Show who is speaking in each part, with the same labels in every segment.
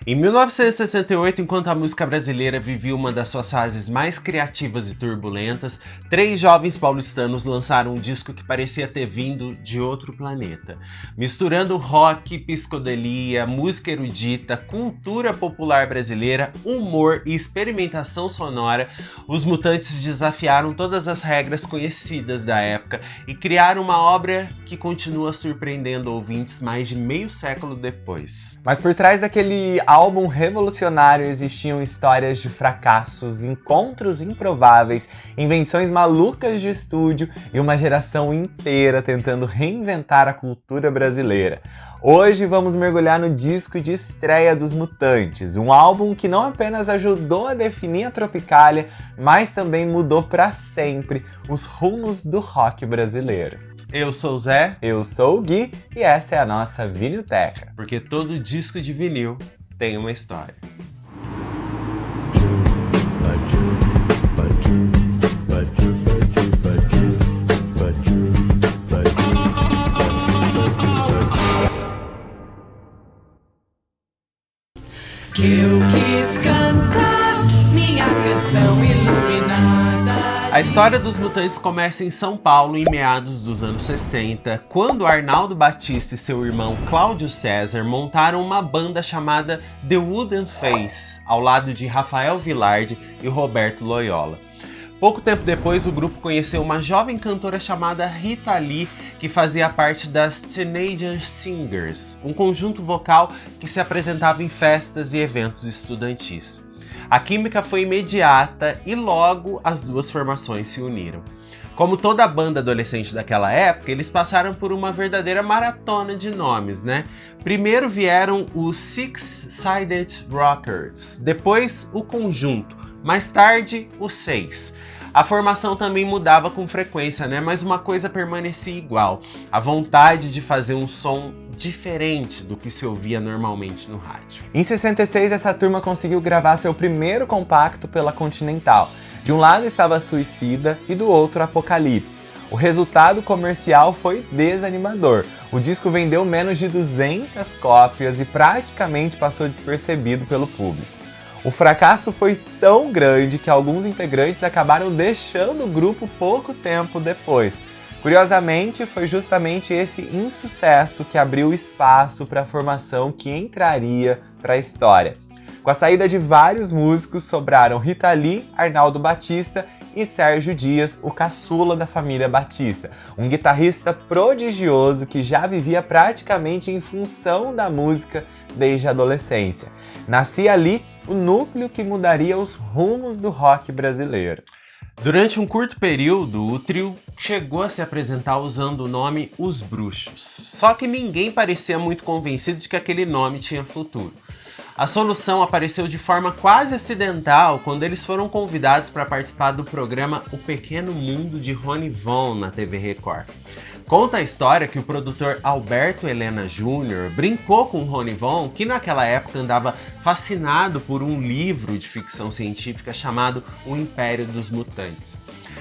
Speaker 1: Em 1968, enquanto a música brasileira vivia uma das suas fases mais criativas e turbulentas, três jovens paulistanos lançaram um disco que parecia ter vindo de outro planeta. Misturando rock, psicodelia, música erudita, cultura popular brasileira, humor e experimentação sonora, os Mutantes desafiaram todas as regras conhecidas da época e criaram uma obra que continua surpreendendo ouvintes mais de meio século depois.
Speaker 2: Mas por trás daquele álbum revolucionário existiam histórias de fracassos, encontros improváveis, invenções malucas de estúdio e uma geração inteira tentando reinventar a cultura brasileira. Hoje vamos mergulhar no disco de estreia dos Mutantes, um álbum que não apenas ajudou a definir a Tropicália, mas também mudou para sempre os rumos do rock brasileiro.
Speaker 1: Eu sou o Zé.
Speaker 2: Eu sou o Gui e essa é a nossa Vinilteca.
Speaker 1: Porque todo disco de vinil tem uma história.
Speaker 3: Eu quis cantar minha canção iluminada.
Speaker 1: A história dos Mutantes começa em São Paulo em meados dos anos 60, quando Arnaldo Batista e seu irmão Cláudio César montaram uma banda chamada The Wooden Face, ao lado de Rafael Vilardi e Roberto Loyola. Pouco tempo depois, o grupo conheceu uma jovem cantora chamada Rita Lee, que fazia parte das Teenage Singers, um conjunto vocal que se apresentava em festas e eventos estudantis. A química foi imediata e logo as duas formações se uniram. Como toda banda adolescente daquela época, eles passaram por uma verdadeira maratona de nomes, né? Primeiro vieram os Six Sided Rockers, depois o Conjunto, mais tarde os Seis. A formação também mudava com frequência, né? Mas uma coisa permanecia igual: a vontade de fazer um som diferente do que se ouvia normalmente no rádio.
Speaker 2: Em 66, essa turma conseguiu gravar seu primeiro compacto pela Continental. De um lado estava Suicida e do outro Apocalipse. O resultado comercial foi desanimador. O disco vendeu menos de 200 cópias e praticamente passou despercebido pelo público. O fracasso foi tão grande que alguns integrantes acabaram deixando o grupo pouco tempo depois. Curiosamente, foi justamente esse insucesso que abriu espaço para a formação que entraria para a história. Com a saída de vários músicos, sobraram Rita Lee, Arnaldo Batista e Sérgio Dias, o caçula da família Batista, um guitarrista prodigioso que já vivia praticamente em função da música desde a adolescência. Nascia ali o núcleo que mudaria os rumos do rock brasileiro.
Speaker 1: Durante um curto período, o trio chegou a se apresentar usando o nome Os Bruxos, só que ninguém parecia muito convencido de que aquele nome tinha futuro. A solução apareceu de forma quase acidental quando eles foram convidados para participar do programa O Pequeno Mundo de Rony Von na TV Record. Conta a história que o produtor Alberto Helena Jr. brincou com Rony Von, que naquela época andava fascinado por um livro de ficção científica chamado O Império dos Mutantes.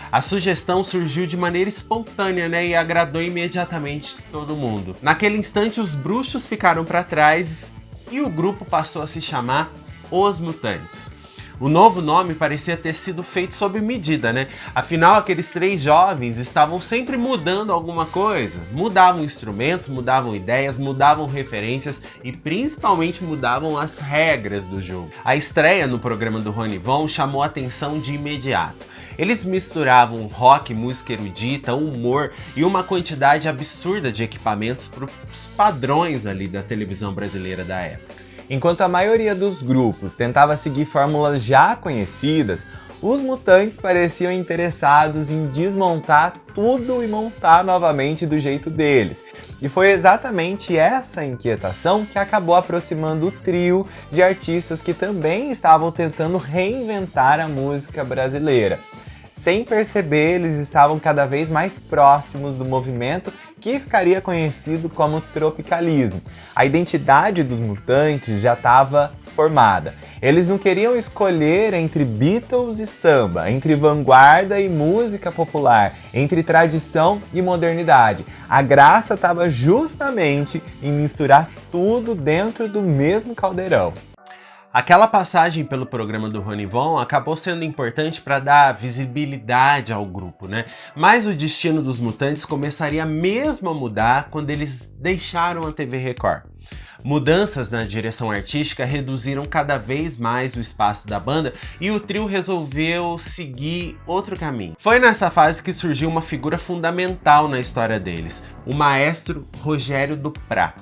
Speaker 1: A sugestão surgiu de maneira espontânea, né, e agradou imediatamente todo mundo. Naquele instante, os bruxos ficaram para trás e o grupo passou a se chamar Os Mutantes. O novo nome parecia ter sido feito sob medida, né? Afinal, aqueles três jovens estavam sempre mudando alguma coisa. Mudavam instrumentos, mudavam ideias, mudavam referências e principalmente mudavam as regras do jogo. A estreia no programa do Rony Von chamou a atenção de imediato. Eles misturavam rock, música erudita, humor e uma quantidade absurda de equipamentos para os padrões ali da televisão brasileira da época.
Speaker 2: Enquanto a maioria dos grupos tentava seguir fórmulas já conhecidas, os Mutantes pareciam interessados em desmontar tudo e montar novamente do jeito deles. E foi exatamente essa inquietação que acabou aproximando o trio de artistas que também estavam tentando reinventar a música brasileira. Sem perceber, eles estavam cada vez mais próximos do movimento que ficaria conhecido como tropicalismo. A identidade dos Mutantes já estava formada. Eles não queriam escolher entre Beatles e samba, entre vanguarda e música popular, entre tradição e modernidade. A graça estava justamente em misturar tudo dentro do mesmo caldeirão.
Speaker 1: Aquela passagem pelo programa do Rony Von acabou sendo importante para dar visibilidade ao grupo, né? Mas o destino dos Mutantes começaria mesmo a mudar quando eles deixaram a TV Record. Mudanças na direção artística reduziram cada vez mais o espaço da banda e o trio resolveu seguir outro caminho. Foi nessa fase que surgiu uma figura fundamental na história deles, o maestro Rogério Duprat.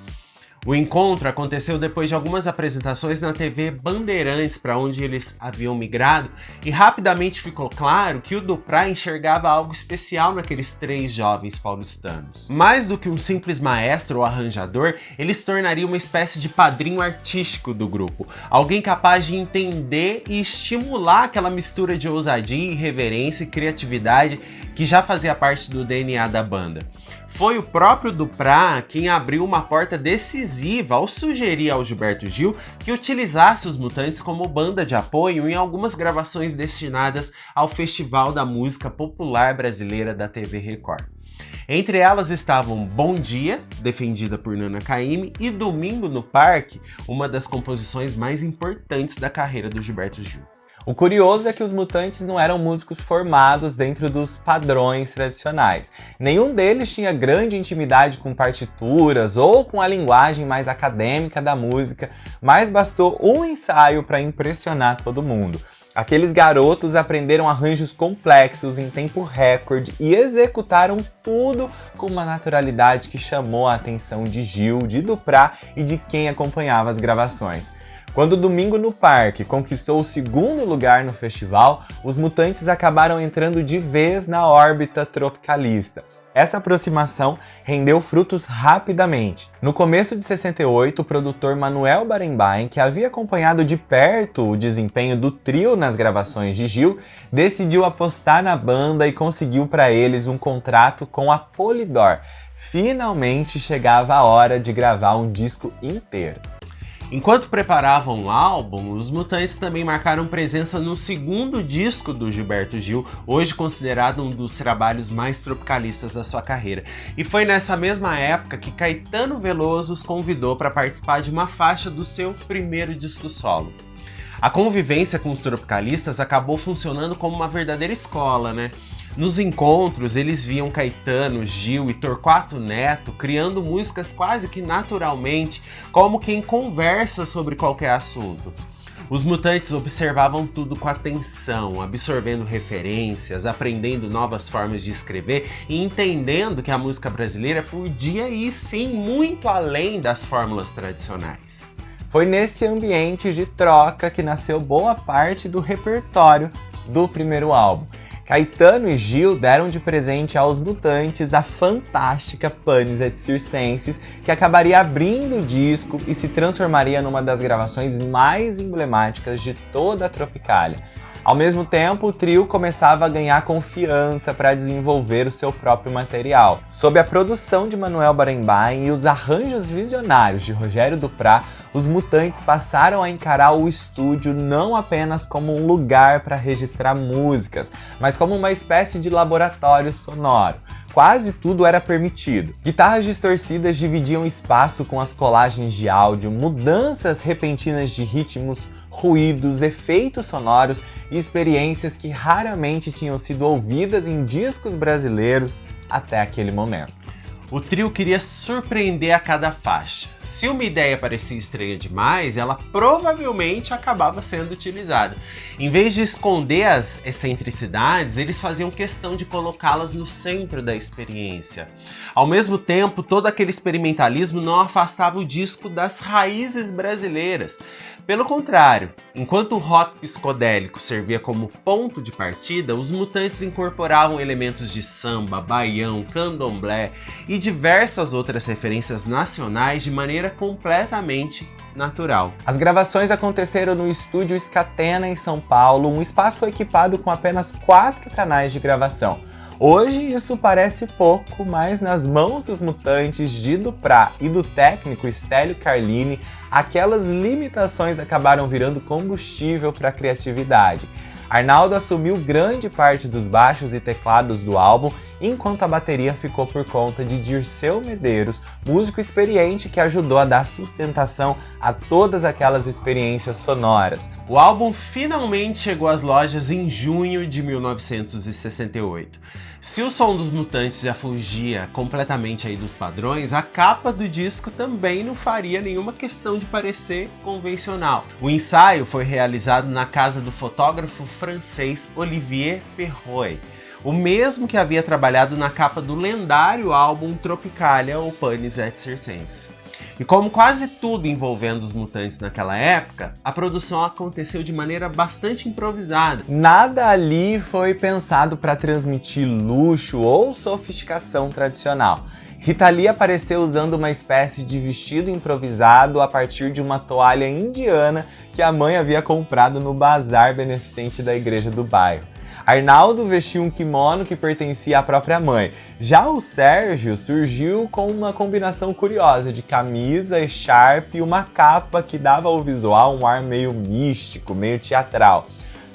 Speaker 1: O encontro aconteceu depois de algumas apresentações na TV Bandeirantes, para onde eles haviam migrado, e rapidamente ficou claro que o Duprat enxergava algo especial naqueles 3 jovens paulistanos. Mais do que um simples maestro ou arranjador, ele se tornaria uma espécie de padrinho artístico do grupo, alguém capaz de entender e estimular aquela mistura de ousadia, irreverência e criatividade que já fazia parte do DNA da banda. Foi o próprio Duprat quem abriu uma porta decisiva ao sugerir ao Gilberto Gil que utilizasse os Mutantes como banda de apoio em algumas gravações destinadas ao Festival da Música Popular Brasileira da TV Record. Entre elas estavam Bom Dia, defendida por Nana Caymmi, e Domingo no Parque, uma das composições mais importantes da carreira do Gilberto Gil.
Speaker 2: O curioso é que os Mutantes não eram músicos formados dentro dos padrões tradicionais. Nenhum deles tinha grande intimidade com partituras ou com a linguagem mais acadêmica da música, mas bastou um ensaio para impressionar todo mundo. Aqueles garotos aprenderam arranjos complexos em tempo recorde e executaram tudo com uma naturalidade que chamou a atenção de Gil, de Duprat e de quem acompanhava as gravações. Quando Domingo no Parque conquistou o 2º lugar no festival, os Mutantes acabaram entrando de vez na órbita tropicalista. Essa aproximação rendeu frutos rapidamente. No começo de 68, o produtor Manuel Barenbain, que havia acompanhado de perto o desempenho do trio nas gravações de Gil, decidiu apostar na banda e conseguiu para eles um contrato com a Polydor. Finalmente chegava a hora de gravar um disco inteiro.
Speaker 1: Enquanto preparavam o álbum, os Mutantes também marcaram presença no 2º disco do Gilberto Gil, hoje considerado um dos trabalhos mais tropicalistas da sua carreira. E foi nessa mesma época que Caetano Veloso os convidou para participar de uma faixa do seu primeiro disco solo. A convivência com os tropicalistas acabou funcionando como uma verdadeira escola, né? Nos encontros, eles viam Caetano, Gil e Torquato Neto criando músicas quase que naturalmente, como quem conversa sobre qualquer assunto. Os Mutantes observavam tudo com atenção, absorvendo referências, aprendendo novas formas de escrever e entendendo que a música brasileira podia ir sim muito além das fórmulas tradicionais.
Speaker 2: Foi nesse ambiente de troca que nasceu boa parte do repertório do primeiro álbum. Caetano e Gil deram de presente aos Mutantes a fantástica Panis et Circenses, que acabaria abrindo o disco e se transformaria numa das gravações mais emblemáticas de toda a Tropicália. Ao mesmo tempo, o trio começava a ganhar confiança para desenvolver o seu próprio material. Sob a produção de Manuel Barenbain e os arranjos visionários de Rogério Duprat, os Mutantes passaram a encarar o estúdio não apenas como um lugar para registrar músicas, mas como uma espécie de laboratório sonoro. Quase tudo era permitido. Guitarras distorcidas dividiam espaço com as colagens de áudio, mudanças repentinas de ritmos, ruídos, efeitos sonoros e experiências que raramente tinham sido ouvidas em discos brasileiros até aquele momento.
Speaker 1: O trio queria surpreender a cada faixa. Se uma ideia parecia estranha demais, ela provavelmente acabava sendo utilizada. Em vez de esconder as excentricidades, eles faziam questão de colocá-las no centro da experiência. Ao mesmo tempo, todo aquele experimentalismo não afastava o disco das raízes brasileiras. Pelo contrário, enquanto o rock psicodélico servia como ponto de partida, os Mutantes incorporavam elementos de samba, baião, candomblé e diversas outras referências nacionais de maneira completamente natural.
Speaker 2: As gravações aconteceram no estúdio Scatena, em São Paulo, um espaço equipado com apenas 4 canais de gravação. Hoje isso parece pouco, mas nas mãos dos mutantes de Duprat e do técnico Stélio Carlini, aquelas limitações acabaram virando combustível para a criatividade. Arnaldo assumiu grande parte dos baixos e teclados do álbum, enquanto a bateria ficou por conta de Dirceu Medeiros, músico experiente que ajudou a dar sustentação a todas aquelas experiências sonoras.
Speaker 1: O álbum finalmente chegou às lojas em junho de 1968. Se o som dos Mutantes já fugia completamente aí dos padrões, a capa do disco também não faria nenhuma questão de parecer convencional. O ensaio foi realizado na casa do fotógrafo francês Olivier Perroy, o mesmo que havia trabalhado na capa do lendário álbum Tropicalia ou Panis et Circenses. E como quase tudo envolvendo os Mutantes naquela época, a produção aconteceu de maneira bastante improvisada.
Speaker 2: Nada ali foi pensado para transmitir luxo ou sofisticação tradicional. Rita Lee apareceu usando uma espécie de vestido improvisado a partir de uma toalha indiana que a mãe havia comprado no bazar beneficente da igreja do bairro. Arnaldo vestiu um kimono que pertencia à própria mãe. Já o Sérgio surgiu com uma combinação curiosa de camisa, echarpe e uma capa que dava ao visual um ar meio místico, meio teatral.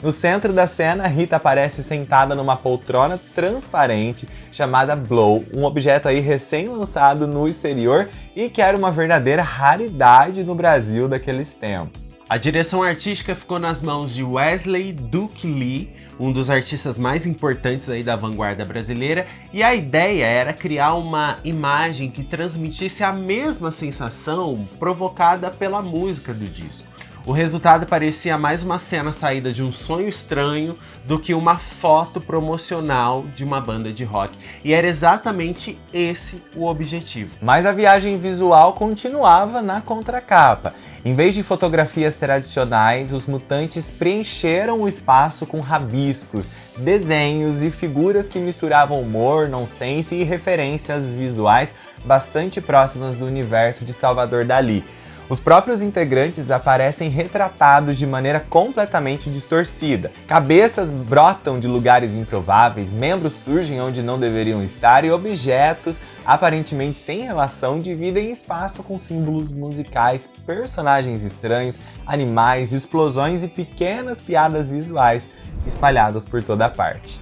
Speaker 2: No centro da cena, Rita aparece sentada numa poltrona transparente chamada Blow, um objeto aí recém-lançado no exterior e que era uma verdadeira raridade no Brasil daqueles tempos.
Speaker 1: A direção artística ficou nas mãos de Wesley Duke Lee, um dos artistas mais importantes aí da vanguarda brasileira, e a ideia era criar uma imagem que transmitisse a mesma sensação provocada pela música do disco. O resultado parecia mais uma cena saída de um sonho estranho do que uma foto promocional de uma banda de rock. E era exatamente esse o objetivo.
Speaker 2: Mas a viagem visual continuava na contracapa. Em vez de fotografias tradicionais, os Mutantes preencheram o espaço com rabiscos, desenhos e figuras que misturavam humor, nonsense e referências visuais bastante próximas do universo de Salvador Dalí. Os próprios integrantes aparecem retratados de maneira completamente distorcida. Cabeças brotam de lugares improváveis, membros surgem onde não deveriam estar e objetos, aparentemente sem relação, dividem espaço com símbolos musicais, personagens estranhos, animais, explosões e pequenas piadas visuais espalhadas por toda parte.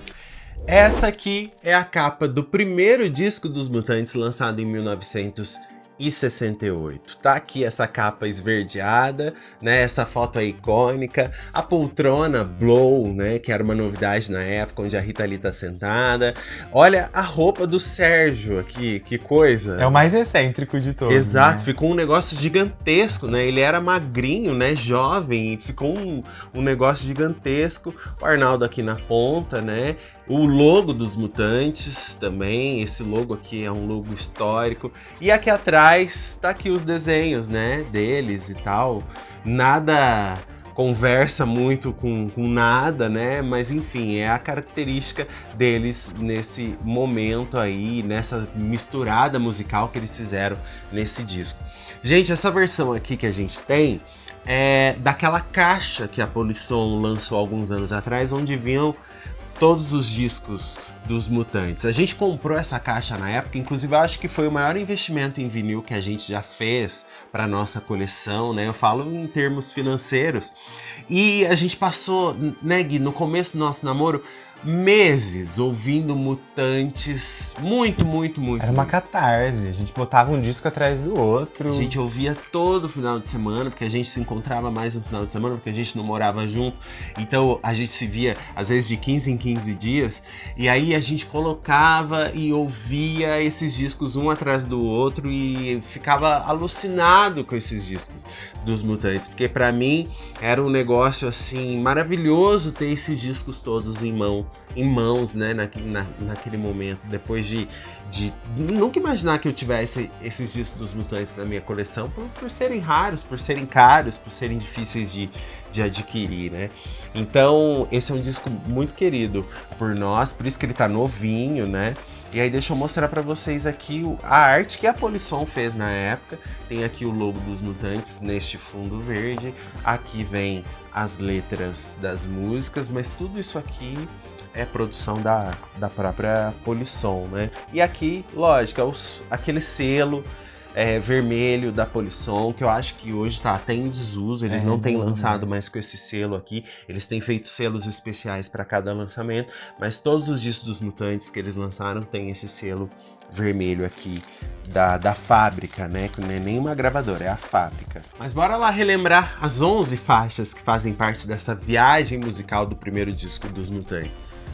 Speaker 1: Essa aqui é a capa do primeiro disco dos Mutantes, lançado em 1968. Tá aqui essa capa esverdeada, né? Essa foto aí icônica, a poltrona Blow, né? Que era uma novidade na época, onde a Rita Lee tá sentada. Olha a roupa do Sérgio aqui, que coisa!
Speaker 2: É o mais excêntrico de todos.
Speaker 1: Exato,
Speaker 2: né?
Speaker 1: Ficou um negócio gigantesco, né? Ele era magrinho, né? Jovem, e ficou um negócio gigantesco. O Arnaldo aqui na ponta, né? O logo dos Mutantes também, esse logo aqui é um logo histórico. E aqui atrás tá aqui os desenhos, né, deles e tal. Nada conversa muito com nada, né, mas enfim, é a característica deles nesse momento aí, nessa misturada musical que eles fizeram nesse disco. Gente, essa versão aqui que a gente tem é daquela caixa que a Polisson lançou alguns anos atrás, onde vinham todos os discos dos Mutantes. A gente comprou essa caixa na época, inclusive eu acho que foi o maior investimento em vinil que a gente já fez para nossa coleção, né? Eu falo em termos financeiros. E a gente passou, né, Gui, no começo do nosso namoro, meses ouvindo Mutantes, muito.
Speaker 2: Era uma catarse, a gente botava um disco atrás do outro.
Speaker 1: A gente ouvia todo final de semana, porque a gente se encontrava mais no final de semana, porque a gente não morava junto. Então a gente se via, às vezes, de 15 em 15 dias. E aí a gente colocava e ouvia esses discos um atrás do outro e ficava alucinado com esses discos dos Mutantes. Porque pra mim era um negócio, assim, maravilhoso ter esses discos todos em mãos, né, naquele momento, depois de nunca imaginar que eu tivesse esses discos dos Mutantes na minha coleção, por serem raros, por serem caros, por serem difíceis de adquirir, né. Então, esse é um disco muito querido por nós, por isso que ele tá novinho, né. E aí deixa eu mostrar pra vocês aqui a arte que a Polisson fez na época. Tem aqui o logo dos Mutantes neste fundo verde. Aqui vem as letras das músicas, mas tudo isso aqui é produção da própria Polisson, né? E aqui, lógico, aquele selo vermelho da Polisson, que eu acho que hoje tá até em desuso, eles não têm lançado mais com esse selo aqui, eles têm feito selos especiais para cada lançamento, mas todos os discos dos Mutantes que eles lançaram tem esse selo vermelho aqui da fábrica, né? Que não é nem uma gravadora, é a fábrica. Mas bora lá relembrar as 11 faixas que fazem parte dessa viagem musical do primeiro disco dos Mutantes.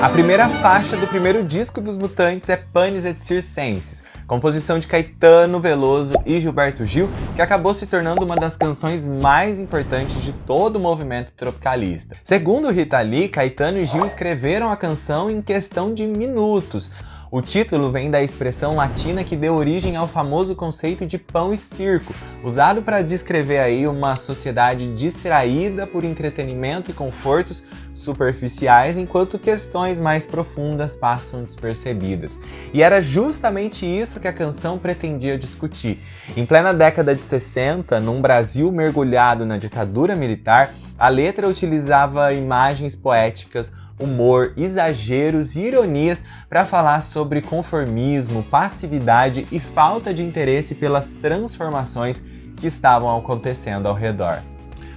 Speaker 2: A primeira faixa do primeiro disco dos Mutantes é Panis et Circenses, composição de Caetano Veloso e Gilberto Gil, que acabou se tornando uma das canções mais importantes de todo o movimento tropicalista. Segundo Rita Lee, Caetano e Gil escreveram a canção em questão de minutos. O título vem da expressão latina que deu origem ao famoso conceito de pão e circo, usado para descrever aí uma sociedade distraída por entretenimento e confortos superficiais, enquanto questões mais profundas passam despercebidas. E era justamente isso que a canção pretendia discutir. Em plena década de 60, num Brasil mergulhado na ditadura militar, a letra utilizava imagens poéticas, humor, exageros e ironias para falar sobre conformismo, passividade e falta de interesse pelas transformações que estavam acontecendo ao redor.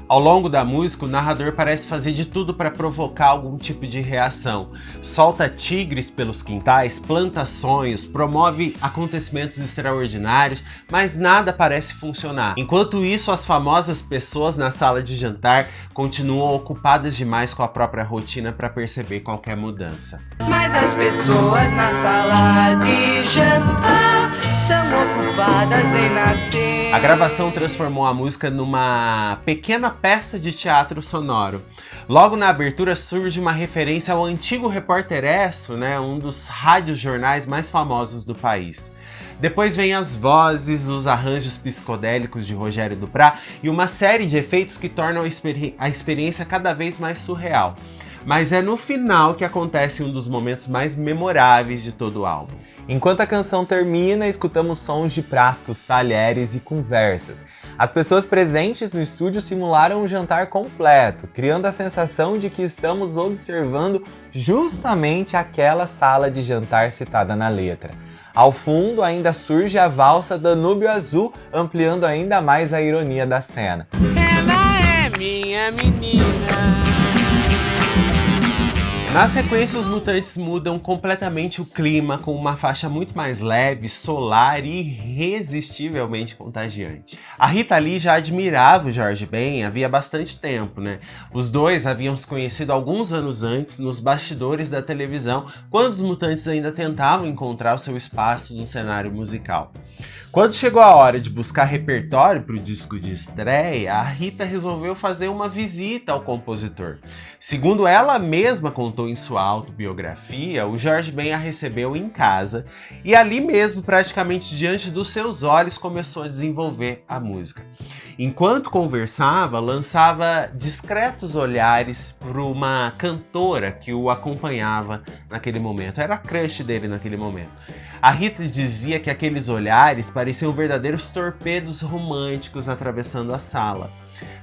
Speaker 1: Ao longo da música, o narrador parece fazer de tudo para provocar algum tipo de reação. Solta tigres pelos quintais, planta sonhos, promove acontecimentos extraordinários, mas nada parece funcionar. Enquanto isso, as famosas pessoas na sala de jantar continuam ocupadas demais com a própria rotina para perceber qualquer mudança.
Speaker 3: Mas as pessoas na sala de jantar são ocupadas em nascer.
Speaker 1: A gravação transformou a música numa pequena peça de teatro sonoro. Logo na abertura surge uma referência ao antigo Repórter Esso, né, um dos rádios-jornais mais famosos do país. Depois vem as vozes, os arranjos psicodélicos de Rogério Duprat e uma série de efeitos que tornam a experiência cada vez mais surreal. Mas é no final que acontece um dos momentos mais memoráveis de todo o álbum.
Speaker 2: Enquanto a canção termina, escutamos sons de pratos, talheres e conversas. As pessoas presentes no estúdio simularam um jantar completo, criando a sensação de que estamos observando justamente aquela sala de jantar citada na letra. Ao fundo, ainda surge a valsa Danúbio Azul, ampliando ainda mais a ironia da cena.
Speaker 3: Ela é minha menina.
Speaker 1: Na sequência, os Mutantes mudam completamente o clima com uma faixa muito mais leve, solar e irresistivelmente contagiante. A Rita Lee já admirava o Jorge Ben havia bastante tempo, né? Os dois haviam se conhecido alguns anos antes nos bastidores da televisão, quando os Mutantes ainda tentavam encontrar o seu espaço no cenário musical. Quando chegou a hora de buscar repertório para o disco de estreia, a Rita resolveu fazer uma visita ao compositor. Segundo ela mesma contou em sua autobiografia, o Jorge Ben a recebeu em casa e ali mesmo, praticamente diante dos seus olhos, começou a desenvolver a música. Enquanto conversava, lançava discretos olhares para uma cantora que o acompanhava naquele momento. Era a crush dele naquele momento. A Rita dizia que aqueles olhares pareciam verdadeiros torpedos românticos atravessando a sala.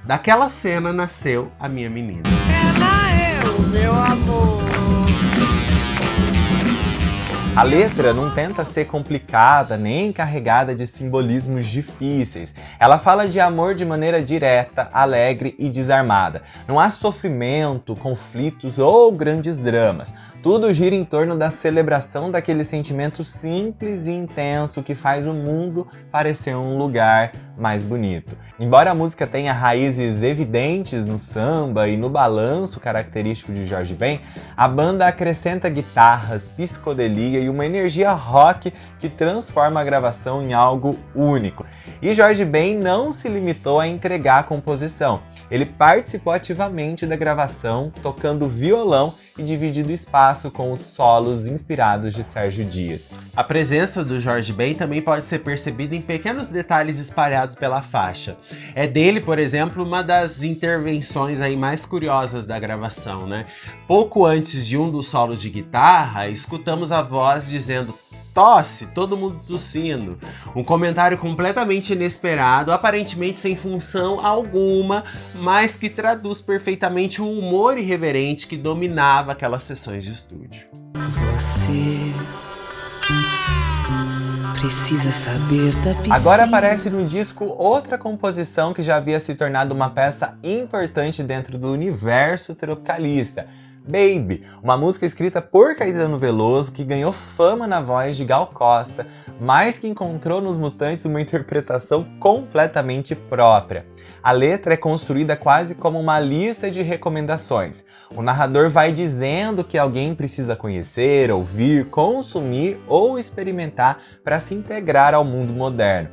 Speaker 1: Daquela cena nasceu A Minha Menina.
Speaker 3: Ela é o meu amor.
Speaker 2: A letra não tenta ser complicada nem carregada de simbolismos difíceis. Ela fala de amor de maneira direta, alegre e desarmada. Não há sofrimento, conflitos ou grandes dramas. Tudo gira em torno da celebração daquele sentimento simples e intenso que faz o mundo parecer um lugar mais bonito. Embora a música tenha raízes evidentes no samba e no balanço característico de Jorge Ben, a banda acrescenta guitarras, psicodelia e uma energia rock que transforma a gravação em algo único. E Jorge Ben não se limitou a entregar a composição. Ele participou ativamente da gravação, tocando violão e dividindo espaço com os solos inspirados de Sérgio Dias.
Speaker 1: A presença do Jorge Ben também pode ser percebida em pequenos detalhes espalhados pela faixa. É dele, por exemplo, uma das intervenções aí mais curiosas da gravação, né? Pouco antes de um dos solos de guitarra, escutamos a voz dizendo tosse, todo mundo tossindo. Um comentário completamente inesperado, aparentemente sem função alguma, mas que traduz perfeitamente o humor irreverente que dominava aquelas sessões de estúdio.
Speaker 3: Você precisa saber da piscina.
Speaker 2: Agora aparece no disco outra composição que já havia se tornado uma peça importante dentro do universo tropicalista. Baby, uma música escrita por Caetano Veloso que ganhou fama na voz de Gal Costa, mas que encontrou nos Mutantes uma interpretação completamente própria. A letra é construída quase como uma lista de recomendações. O narrador vai dizendo que alguém precisa conhecer, ouvir, consumir ou experimentar para se integrar ao mundo moderno.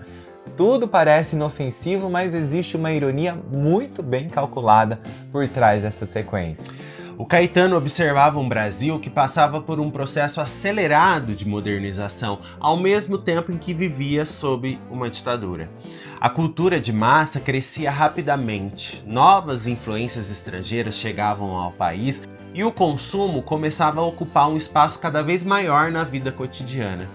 Speaker 2: Tudo parece inofensivo, mas existe uma ironia muito bem calculada por trás dessa sequência.
Speaker 1: O Caetano observava um Brasil que passava por um processo acelerado de modernização, ao mesmo tempo em que vivia sob uma ditadura. A cultura de massa crescia rapidamente, novas influências estrangeiras chegavam ao país e o consumo começava a ocupar um espaço cada vez maior na vida cotidiana.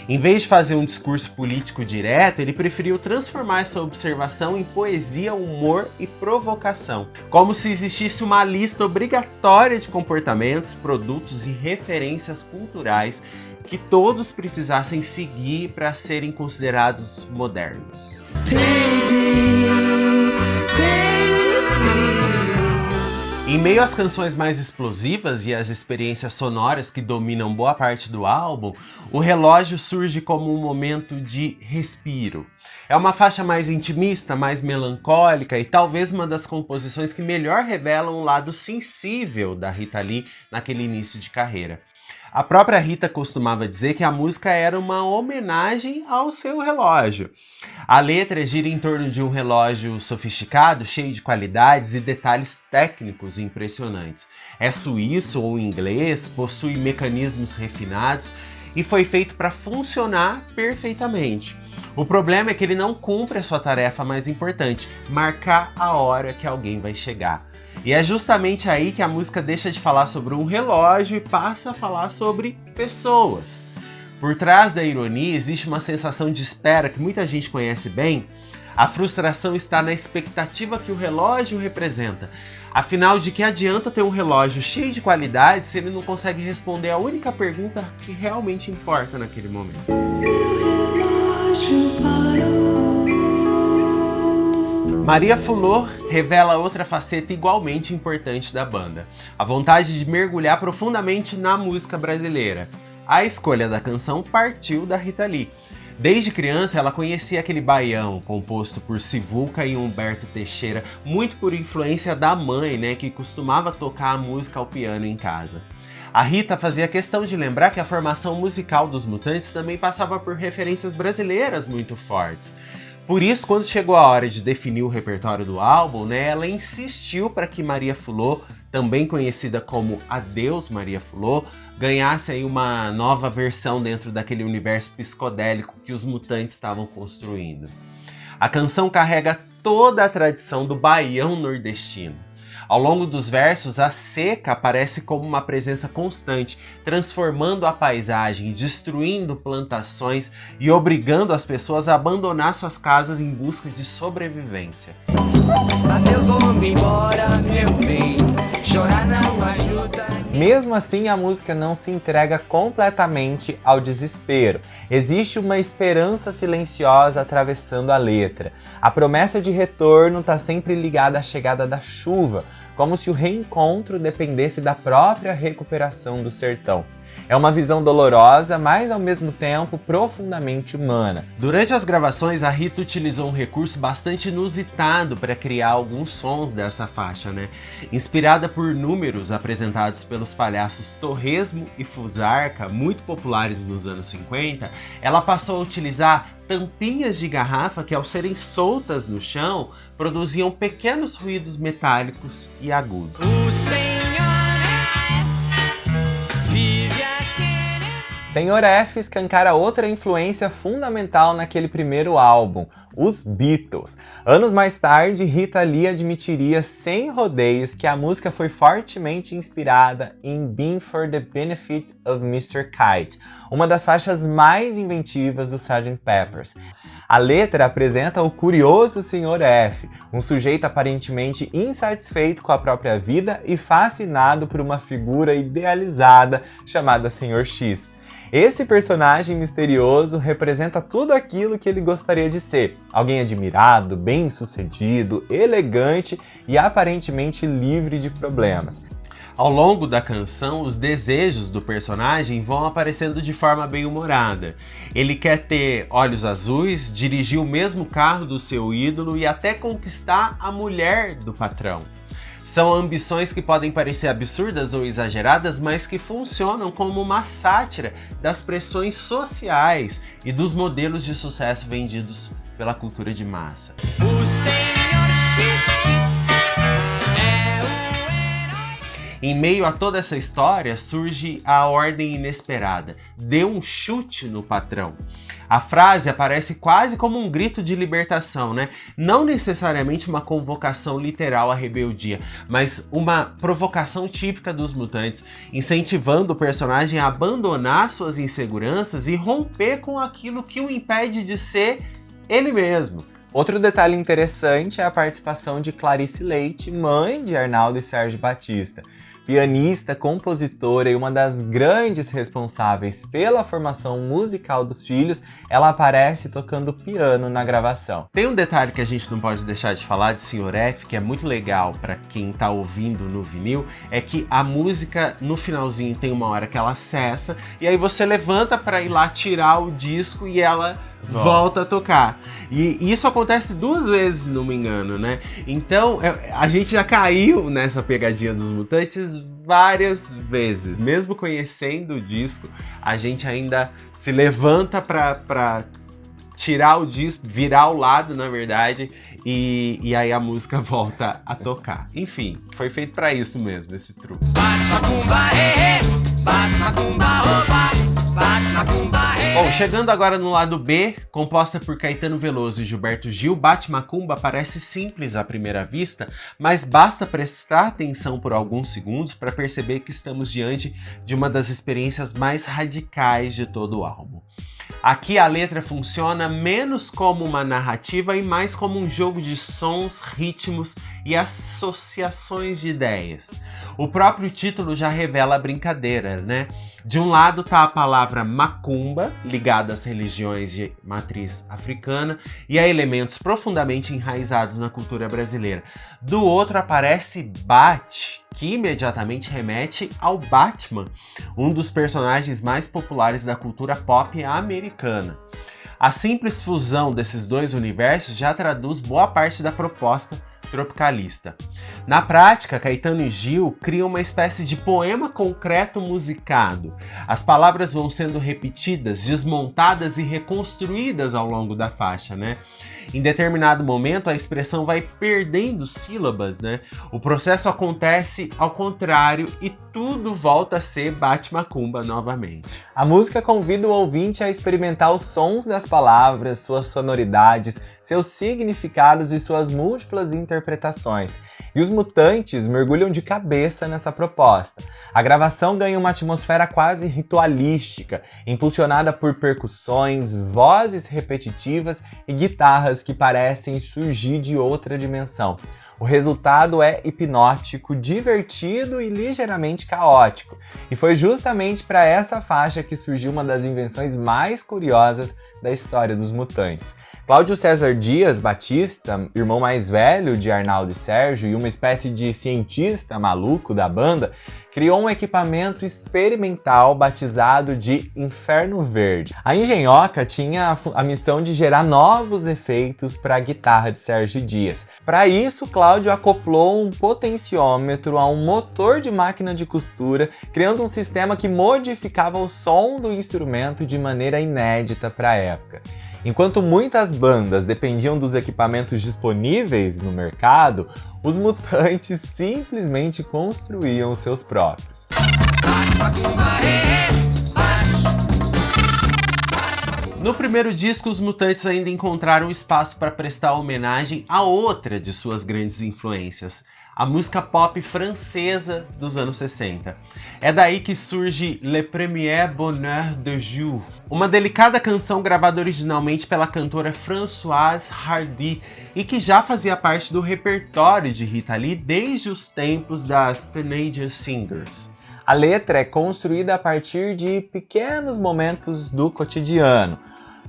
Speaker 1: Em vez de fazer um discurso político direto, ele preferiu transformar essa observação em poesia, humor e provocação, como se existisse uma lista obrigatória de comportamentos, produtos e referências culturais que todos precisassem seguir para serem considerados modernos. Em meio às canções mais explosivas e às experiências sonoras que dominam boa parte do álbum, o relógio surge como um momento de respiro. É uma faixa mais intimista, mais melancólica e talvez uma das composições que melhor revelam o lado sensível da Rita Lee naquele início de carreira. A própria Rita costumava dizer que a música era uma homenagem ao seu relógio. A letra gira em torno de um relógio sofisticado, cheio de qualidades e detalhes técnicos impressionantes. É suíço ou inglês, possui mecanismos refinados e foi feito para funcionar perfeitamente. O problema é que ele não cumpre a sua tarefa mais importante, marcar a hora que alguém vai chegar. E é justamente aí que a música deixa de falar sobre um relógio e passa a falar sobre pessoas. Por trás da ironia existe uma sensação de espera que muita gente conhece bem. A frustração está na expectativa que o relógio representa. Afinal, de que adianta ter um relógio cheio de qualidades se ele não consegue responder a única pergunta que realmente importa naquele momento? Maria Fulô revela outra faceta igualmente importante da banda, a vontade de mergulhar profundamente na música brasileira. A escolha da canção partiu da Rita Lee. Desde criança ela conhecia aquele baião composto por Sivuca e Humberto Teixeira, muito por influência da mãe, que costumava tocar a música ao piano em casa. A Rita fazia questão de lembrar que a formação musical dos Mutantes também passava por referências brasileiras muito fortes. Por isso, quando chegou a hora de definir o repertório do álbum, ela insistiu para que Maria Fulô, também conhecida como Adeus Maria Fulô, ganhasse aí uma nova versão dentro daquele universo psicodélico que os Mutantes estavam construindo. A canção carrega toda a tradição do baião nordestino. Ao longo dos versos, a seca aparece como uma presença constante, transformando a paisagem, destruindo plantações e obrigando as pessoas a abandonar suas casas em busca de sobrevivência.
Speaker 3: Adeus, vou-me embora, meu bem. Chorar não ajuda.
Speaker 2: Mesmo assim, a música não se entrega completamente ao desespero. Existe uma esperança silenciosa atravessando a letra. A promessa de retorno está sempre ligada à chegada da chuva, como se o reencontro dependesse da própria recuperação do sertão. É uma visão dolorosa, mas ao mesmo tempo profundamente humana.
Speaker 1: Durante as gravações, a Rita utilizou um recurso bastante inusitado para criar alguns sons dessa faixa, Inspirada por números apresentados pelos palhaços Torresmo e Fusarca, muito populares nos anos 50, ela passou a utilizar tampinhas de garrafa que, ao serem soltas no chão, produziam pequenos ruídos metálicos e agudos.
Speaker 2: Sr. F escancara outra influência fundamental naquele primeiro álbum, os Beatles. Anos mais tarde, Rita Lee admitiria sem rodeios que a música foi fortemente inspirada em Being for the Benefit of Mr. Kite, uma das faixas mais inventivas do Sgt. Pepper's. A letra apresenta o curioso Sr. F, um sujeito aparentemente insatisfeito com a própria vida e fascinado por uma figura idealizada chamada Sr. X. Esse personagem misterioso representa tudo aquilo que ele gostaria de ser. Alguém admirado, bem-sucedido, elegante e aparentemente livre de problemas.
Speaker 1: Ao longo da canção, os desejos do personagem vão aparecendo de forma bem-humorada. Ele quer ter olhos azuis, dirigir o mesmo carro do seu ídolo e até conquistar a mulher do patrão. São ambições que podem parecer absurdas ou exageradas, mas que funcionam como uma sátira das pressões sociais e dos modelos de sucesso vendidos pela cultura de massa. Em meio a toda essa história, surge a ordem inesperada: dê um chute no patrão. A frase aparece quase como um grito de libertação, né? Não necessariamente uma convocação literal à rebeldia, mas uma provocação típica dos Mutantes, incentivando o personagem a abandonar suas inseguranças e romper com aquilo que o impede de ser ele mesmo.
Speaker 2: Outro detalhe interessante é a participação de Clarice Leite, mãe de Arnaldo e Sérgio Batista. Pianista, compositora e uma das grandes responsáveis pela formação musical dos filhos, ela aparece tocando piano na gravação.
Speaker 1: Tem um detalhe que a gente não pode deixar de falar de Sr. F, que é muito legal para quem tá ouvindo no vinil, é que a música no finalzinho tem uma hora que ela cessa, e aí você levanta para ir lá tirar o disco e ela volta a tocar. E isso acontece 2 vezes, se não me engano, né? Então, a gente já caiu nessa pegadinha dos Mutantes várias vezes. Mesmo conhecendo o disco, a gente ainda se levanta pra tirar o disco, virar o lado, na verdade, e aí a música volta a tocar. Enfim, foi feito pra isso mesmo, esse truque. Bom, chegando agora no lado B, composta por Caetano Veloso e Gilberto Gil, Bate Macumba parece simples à primeira vista, mas basta prestar atenção por alguns segundos para perceber que estamos diante de uma das experiências mais radicais de todo o álbum. Aqui a letra funciona menos como uma narrativa e mais como um jogo de sons, ritmos e associações de ideias. O próprio título já revela a brincadeira, né? De um lado tá a palavra macumba, ligada às religiões de matriz africana e a elementos profundamente enraizados na cultura brasileira. Do outro aparece Bat, que imediatamente remete ao Batman, um dos personagens mais populares da cultura pop americana. A simples fusão desses dois universos já traduz boa parte da proposta tropicalista. Na prática, Caetano e Gil criam uma espécie de poema concreto musicado. As palavras vão sendo repetidas, desmontadas e reconstruídas ao longo da faixa, né? Em determinado momento, a expressão vai perdendo sílabas, né? O processo acontece ao contrário e tudo volta a ser Bate Macumba novamente.
Speaker 2: A música convida o ouvinte a experimentar os sons das palavras, suas sonoridades, seus significados e suas múltiplas interpretações. E os Mutantes mergulham de cabeça nessa proposta. A gravação ganha uma atmosfera quase ritualística, impulsionada por percussões, vozes repetitivas e guitarras que parecem surgir de outra dimensão. O resultado é hipnótico, divertido e ligeiramente caótico. E foi justamente para essa faixa que surgiu uma das invenções mais curiosas da história dos Mutantes. Cláudio César Dias Batista, irmão mais velho de Arnaldo e Sérgio e uma espécie de cientista maluco da banda, criou um equipamento experimental batizado de Inferno Verde. A engenhoca tinha a missão de gerar novos efeitos para a guitarra de Sérgio Dias. Para isso, Cláudio acoplou um potenciômetro a um motor de máquina de costura, criando um sistema que modificava o som do instrumento de maneira inédita para a época. Enquanto muitas bandas dependiam dos equipamentos disponíveis no mercado, os Mutantes simplesmente construíam seus próprios.
Speaker 1: No primeiro disco, os Mutantes ainda encontraram espaço para prestar homenagem a outra de suas grandes influências, a música pop francesa dos anos 60. É daí que surge Le Premier Bonheur de Jour, uma delicada canção gravada originalmente pela cantora Françoise Hardy e que já fazia parte do repertório de Rita Lee desde os tempos das Teenage Singers.
Speaker 2: A letra é construída a partir de pequenos momentos do cotidiano.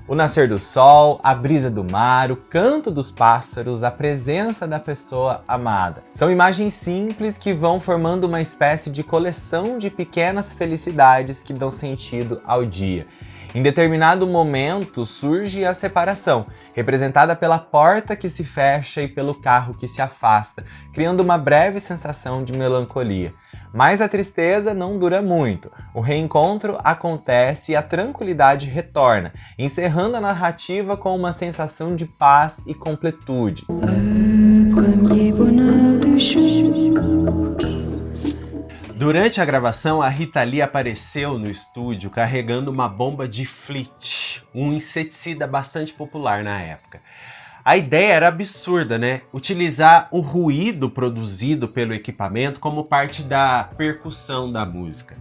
Speaker 2: O nascer do sol, a brisa do mar, o canto dos pássaros, a presença da pessoa amada. São imagens simples que vão formando uma espécie de coleção de pequenas felicidades que dão sentido ao dia. Em determinado momento surge a separação, representada pela porta que se fecha e pelo carro que se afasta, criando uma breve sensação de melancolia. Mas a tristeza não dura muito. O reencontro acontece e a tranquilidade retorna, encerrando a narrativa com uma sensação de paz e completude.
Speaker 1: Durante a gravação, a Rita Lee apareceu no estúdio carregando uma bomba de Fleet, um inseticida bastante popular na época. A ideia era absurda, né? Utilizar o ruído produzido pelo equipamento como parte da percussão da música.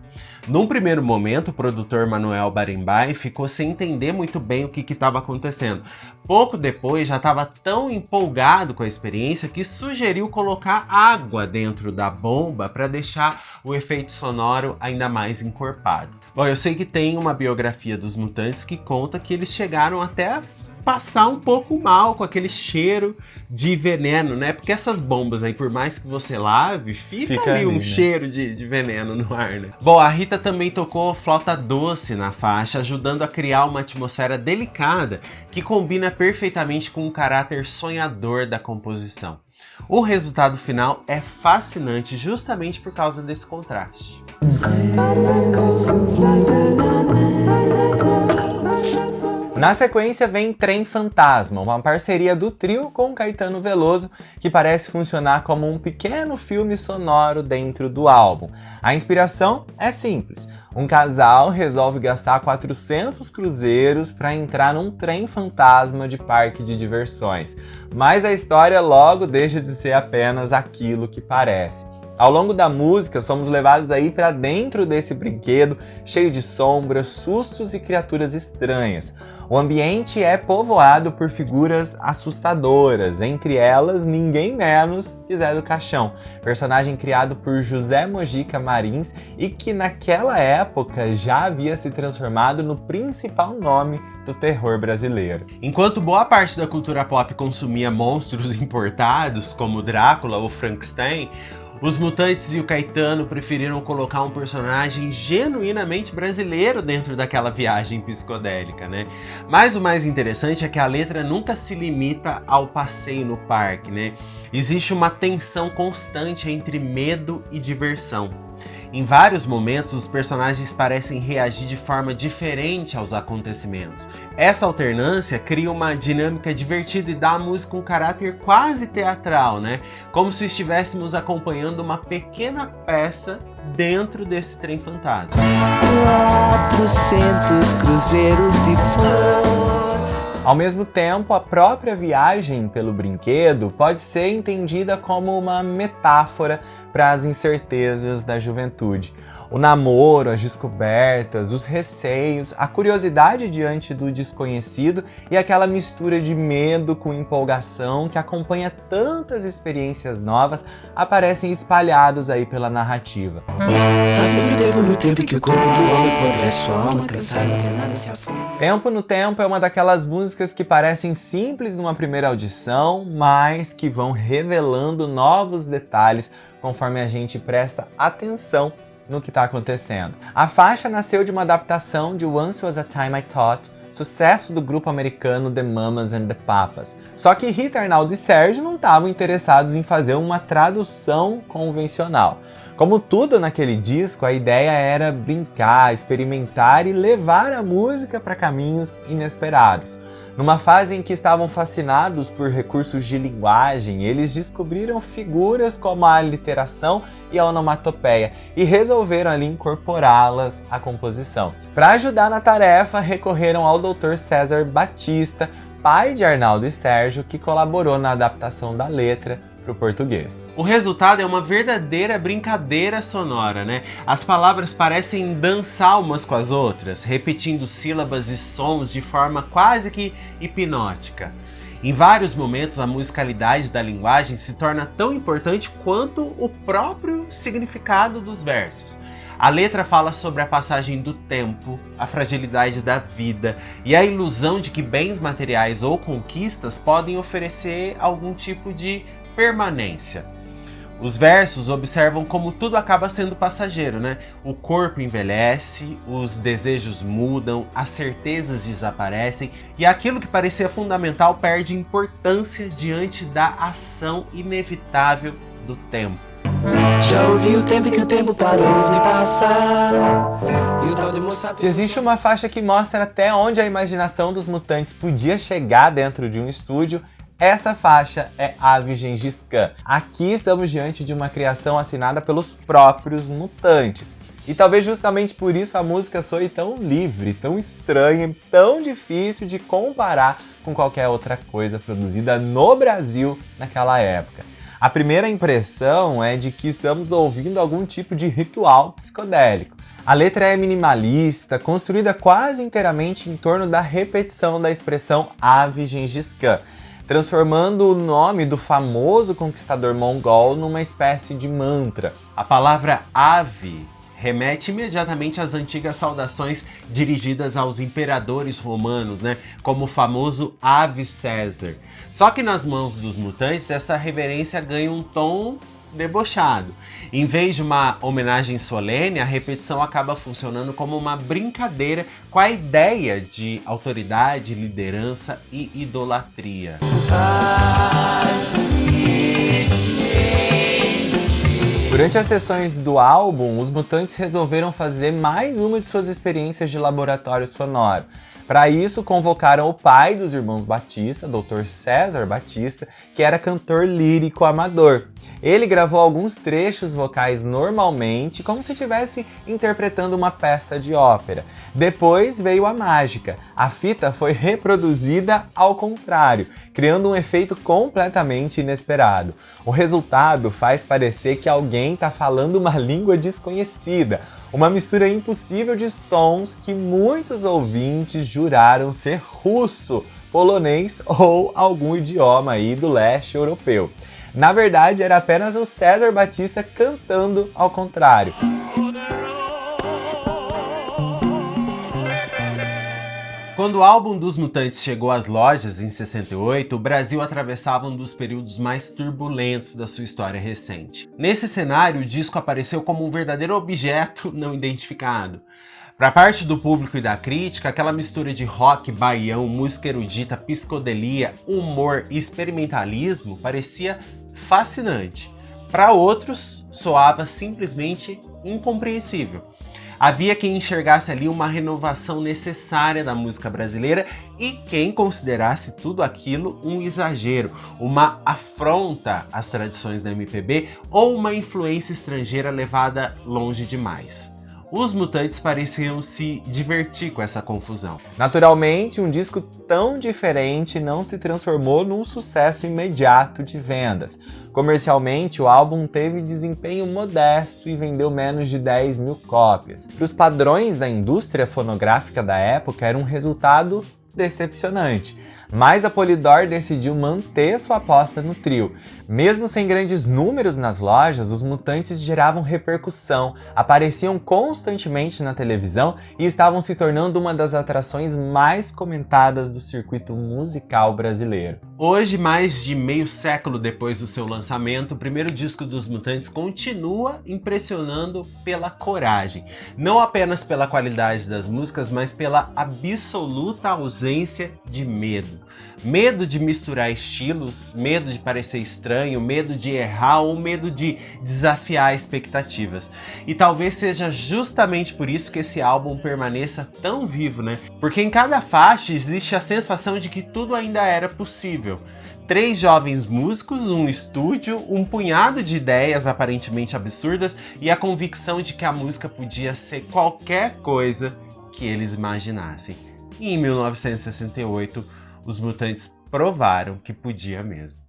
Speaker 1: Num primeiro momento, o produtor Manuel Barenbaim ficou sem entender muito bem o que estava acontecendo. Pouco depois, já estava tão empolgado com a experiência que sugeriu colocar água dentro da bomba para deixar o efeito sonoro ainda mais encorpado. Bom, eu sei que tem uma biografia dos Mutantes que conta que eles chegaram até a passar um pouco mal com aquele cheiro de veneno, né? Porque essas bombas aí, por mais que você lave, fica ali um né? cheiro de veneno no ar, né? Bom, a Rita também tocou flauta doce na faixa, ajudando a criar uma atmosfera delicada que combina perfeitamente com o caráter sonhador da composição. O resultado final é fascinante justamente por causa desse contraste.
Speaker 2: Na sequência vem Trem Fantasma, uma parceria do trio com Caetano Veloso que parece funcionar como um pequeno filme sonoro dentro do álbum. A inspiração é simples. Um casal resolve gastar 400 cruzeiros para entrar num trem fantasma de parque de diversões, mas a história logo deixa de ser apenas aquilo que parece. Ao longo da música, somos levados aí para dentro desse brinquedo, cheio de sombras, sustos e criaturas estranhas. O ambiente é povoado por figuras assustadoras, entre elas ninguém menos que Zé do Caixão, personagem criado por José Mojica Marins e que naquela época já havia se transformado no principal nome do terror brasileiro.
Speaker 1: Enquanto boa parte da cultura pop consumia monstros importados, como Drácula ou Frankenstein, os Mutantes e o Caetano preferiram colocar um personagem genuinamente brasileiro dentro daquela viagem psicodélica, né? Mas o mais interessante é que a letra nunca se limita ao passeio no parque, né? Existe uma tensão constante entre medo e diversão. Em vários momentos, os personagens parecem reagir de forma diferente aos acontecimentos. Essa alternância cria uma dinâmica divertida e dá à música um caráter quase teatral, né? Como se estivéssemos acompanhando uma pequena peça dentro desse trem fantasma.
Speaker 3: 400 cruzeiros de flor.
Speaker 2: Ao mesmo tempo, a própria viagem pelo brinquedo pode ser entendida como uma metáfora para as incertezas da juventude. O namoro, as descobertas, os receios, a curiosidade diante do desconhecido e aquela mistura de medo com empolgação que acompanha tantas experiências novas aparecem espalhados aí pela narrativa. Tempo no Tempo é uma daquelas músicas que parecem simples numa primeira audição, mas que vão revelando novos detalhes conforme a gente presta atenção no que está acontecendo. A faixa nasceu de uma adaptação de Once Was a Time I Thought, sucesso do grupo americano The Mamas and the Papas. Só que Rita, Arnaldo e Sérgio não estavam interessados em fazer uma tradução convencional. Como tudo naquele disco, a ideia era brincar, experimentar e levar a música para caminhos inesperados. Numa fase em que estavam fascinados por recursos de linguagem, eles descobriram figuras como a aliteração e a onomatopeia e resolveram ali incorporá-las à composição. Para ajudar na tarefa, recorreram ao Dr. César Batista, pai de Arnaldo e Sérgio, que colaborou na adaptação da letra para o português.
Speaker 1: O resultado é uma verdadeira brincadeira sonora, né? As palavras parecem dançar umas com as outras, repetindo sílabas e sons de forma quase que hipnótica. Em vários momentos, a musicalidade da linguagem se torna tão importante quanto o próprio significado dos versos. A letra fala sobre a passagem do tempo, a fragilidade da vida e a ilusão de que bens materiais ou conquistas podem oferecer algum tipo de permanência. Os versos observam como tudo acaba sendo passageiro, né? O corpo envelhece, os desejos mudam, as certezas desaparecem e aquilo que parecia fundamental perde importância diante da ação inevitável do tempo.
Speaker 3: Já ouvi o tempo que o tempo parou de passar. E o tal de moça...
Speaker 2: Se existe uma faixa que mostra até onde a imaginação dos Mutantes podia chegar dentro de um estúdio, essa faixa é Ave Gengis Khan. Aqui estamos diante de uma criação assinada pelos próprios Mutantes. E talvez justamente por isso a música soe tão livre, tão estranha, tão difícil de comparar com qualquer outra coisa produzida no Brasil naquela época. A primeira impressão é de que estamos ouvindo algum tipo de ritual psicodélico. A letra é minimalista, construída quase inteiramente em torno da repetição da expressão Ave Gengis Khan, transformando o nome do famoso conquistador mongol numa espécie de mantra.
Speaker 1: A palavra ave remete imediatamente às antigas saudações dirigidas aos imperadores romanos, né? Como o famoso Ave César. Só que nas mãos dos Mutantes, essa reverência ganha um tom debochado. Em vez de uma homenagem solene, a repetição acaba funcionando como uma brincadeira com a ideia de autoridade, liderança e idolatria.
Speaker 2: Durante as sessões do álbum, os Mutantes resolveram fazer mais uma de suas experiências de laboratório sonoro. Para isso, convocaram o pai dos irmãos Batista, Dr. César Batista, que era cantor lírico amador. Ele gravou alguns trechos vocais normalmente, como se estivesse interpretando uma peça de ópera. Depois veio a mágica. A fita foi reproduzida ao contrário, criando um efeito completamente inesperado. O resultado faz parecer que alguém está falando uma língua desconhecida, uma mistura impossível de sons que muitos ouvintes juraram ser russo, polonês ou algum idioma aí do leste europeu. Na verdade, era apenas o César Batista cantando ao contrário.
Speaker 1: Quando o álbum dos Mutantes chegou às lojas em 68, o Brasil atravessava um dos períodos mais turbulentos da sua história recente. Nesse cenário, o disco apareceu como um verdadeiro objeto não identificado. Para parte do público e da crítica, aquela mistura de rock, baião, música erudita, psicodelia, humor e experimentalismo parecia fascinante. Para outros, soava simplesmente incompreensível. Havia quem enxergasse ali uma renovação necessária da música brasileira e quem considerasse tudo aquilo um exagero, uma afronta às tradições da MPB ou uma influência estrangeira levada longe demais. Os Mutantes pareciam se divertir com essa confusão.
Speaker 2: Naturalmente, um disco tão diferente não se transformou num sucesso imediato de vendas. Comercialmente, o álbum teve desempenho modesto e vendeu menos de 10 mil cópias. Para os padrões da indústria fonográfica da época, era um resultado decepcionante, mas a Polydor decidiu manter sua aposta no trio. Mesmo sem grandes números nas lojas, os Mutantes geravam repercussão, apareciam constantemente na televisão e estavam se tornando uma das atrações mais comentadas do circuito musical brasileiro.
Speaker 1: Hoje, mais de meio século depois do seu lançamento, o primeiro disco dos Mutantes continua impressionando pela coragem. Não apenas pela qualidade das músicas, mas pela absoluta ausência de medo. Medo de misturar estilos, medo de parecer estranho, medo de errar ou medo de desafiar expectativas. E talvez seja justamente por isso que esse álbum permaneça tão vivo, né? Porque em cada faixa existe a sensação de que tudo ainda era possível. 3 jovens músicos, um estúdio, um punhado de ideias aparentemente absurdas e a convicção de que a música podia ser qualquer coisa que eles imaginassem. E em 1968, os Mutantes provaram que podia mesmo.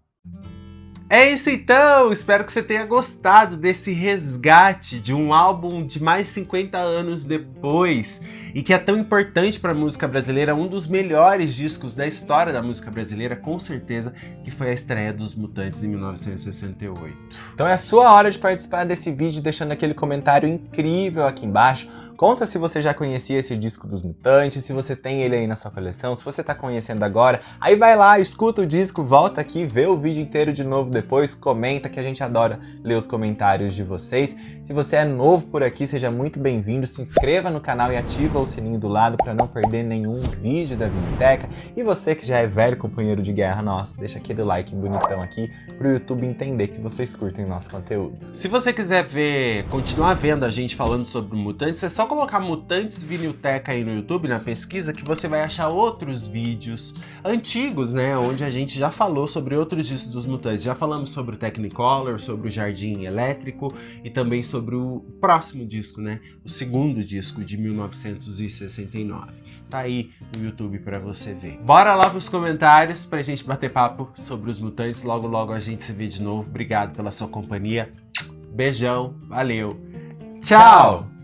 Speaker 1: É isso então! Espero que você tenha gostado desse resgate de um álbum de mais de 50 anos depois e que é tão importante para a música brasileira, um dos melhores discos da história da música brasileira, com certeza, que foi a estreia dos Mutantes em 1968.
Speaker 2: Então é a sua hora de participar desse vídeo deixando aquele comentário incrível aqui embaixo. Conta se você já conhecia esse disco dos Mutantes, se você tem ele aí na sua coleção, se você tá conhecendo agora. Aí vai lá, escuta o disco, volta aqui, vê o vídeo inteiro de novo depois, comenta que a gente adora ler os comentários de vocês. Se você é novo por aqui, seja muito bem-vindo, se inscreva no canal e ativa o sininho do lado para não perder nenhum vídeo da Vinilteca. E você que já é velho companheiro de guerra nosso, deixa aquele like bonitão aqui pro YouTube entender que vocês curtem o nosso conteúdo.
Speaker 1: Se você quiser continuar vendo a gente falando sobre Mutantes, é só colocar Mutantes Vinilteca aí no YouTube, na pesquisa, que você vai achar outros vídeos antigos, né, onde a gente já falou sobre outros discos dos Mutantes. Já falamos sobre o Technicolor, sobre o Jardim Elétrico e também sobre o próximo disco, né, o segundo disco de 1969. Tá aí no YouTube pra você ver. Bora lá pros comentários pra gente bater papo sobre os Mutantes. Logo, logo a gente se vê de novo. Obrigado pela sua companhia. Beijão, valeu. Tchau!